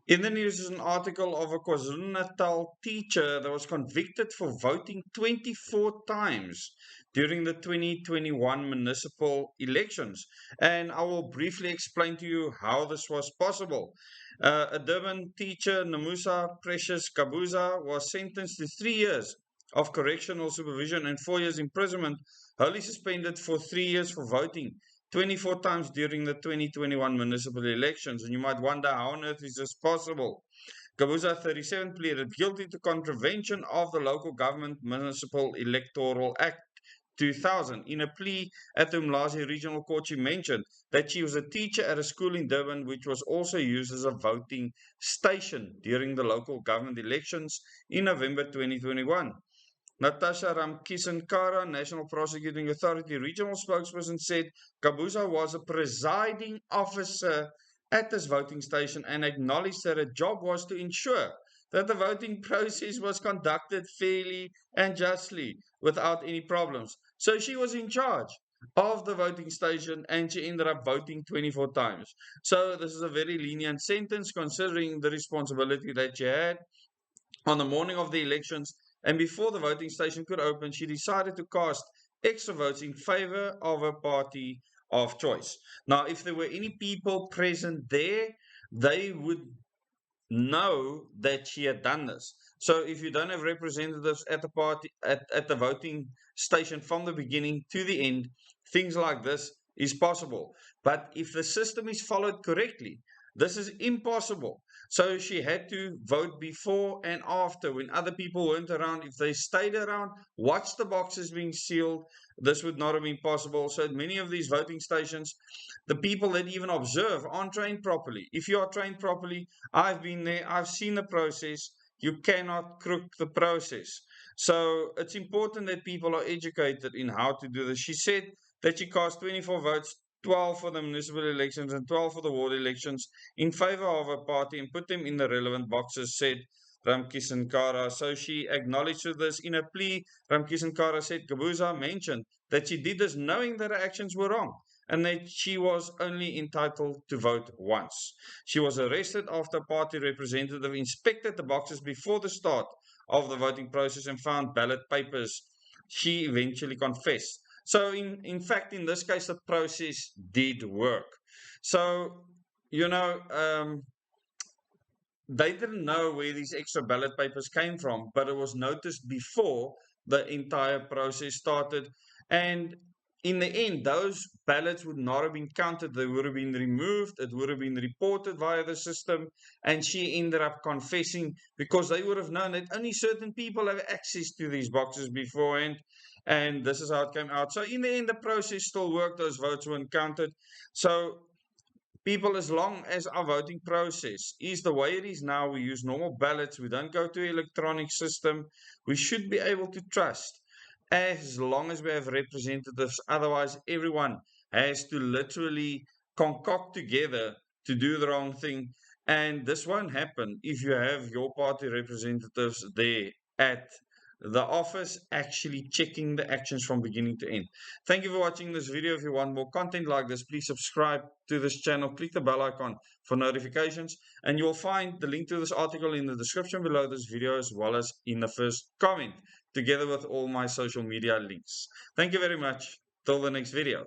In the news is an article of a KwaZulu-Natal teacher that was convicted for voting 24 times during the 2021 municipal elections. And I will briefly explain to you how this was possible. A Durban teacher, Namusa Precious Kabuza, was sentenced to 3 years of correctional supervision and 4 years imprisonment, wholly suspended for 3 years for voting 24 times during the 2021 municipal elections. And you might wonder, how on earth is this possible? Kabuza, 37, pleaded guilty to contravention of the Local Government Municipal Electoral Act 2000. In a plea at the Umlazi Regional Court, she mentioned that she was a teacher at a school in Durban, which was also used as a voting station during the local government elections in November 2021. Natasha Ramkisankara, National Prosecuting Authority regional spokesperson, said Kabuza was a presiding officer at this voting station and acknowledged that her job was to ensure that the voting process was conducted fairly and justly without any problems. So she was in charge of the voting station and she ended up voting 24 times. So this is a very lenient sentence considering the responsibility that she had. On the morning of the elections, and before the voting station could open, she decided to cast extra votes in favor of her party of choice. Now, if there were any people present there, they would know that she had done this. So if you don't have representatives at the party at the voting station from the beginning to the end, things like this is possible. But if the system is followed correctly, this is impossible. So she had to vote before and after when other people weren't around. If they stayed around, watched the boxes being sealed, this would not have been possible. So at many of these voting stations, the people that even observe aren't trained properly. If you are trained properly, I've been there, I've seen the process. You cannot crook the process. So it's important that people are educated in how to do this. She said that she cast 24 votes, 12 for the municipal elections and 12 for the ward elections in favor of her party and put them in the relevant boxes, said Ramkisankara. So she acknowledged this in a plea. Ramkisankara said Kabuza mentioned that she did this knowing that her actions were wrong and that she was only entitled to vote once. She was arrested after a party representative inspected the boxes before the start of the voting process and found ballot papers. She eventually confessed. So in fact, in this case, the process did work. So, you know, they didn't know where these extra ballot papers came from, but it was noticed before the entire process started. And in the end, those ballots would not have been counted. They would have been removed. It would have been reported via the system. And she ended up confessing because they would have known that only certain people have access to these boxes beforehand. And this is how it came out. So in the end, the process still worked. Those votes weren't counted. So people, as long as our voting process is the way it is now, we use normal ballots, we don't go to electronic system, we should be able to trust as long as we have representatives. Otherwise, everyone has to literally concoct together to do the wrong thing. And this won't happen if you have your party representatives there at the office actually checking the actions from beginning to end. Thank you for watching this video. If you want more content like this, please subscribe to this channel. Click the bell icon for notifications, and you'll find the link to this article in the description below this video, as well as in the first comment, together with all my social media links. Thank you very much. Till the next video.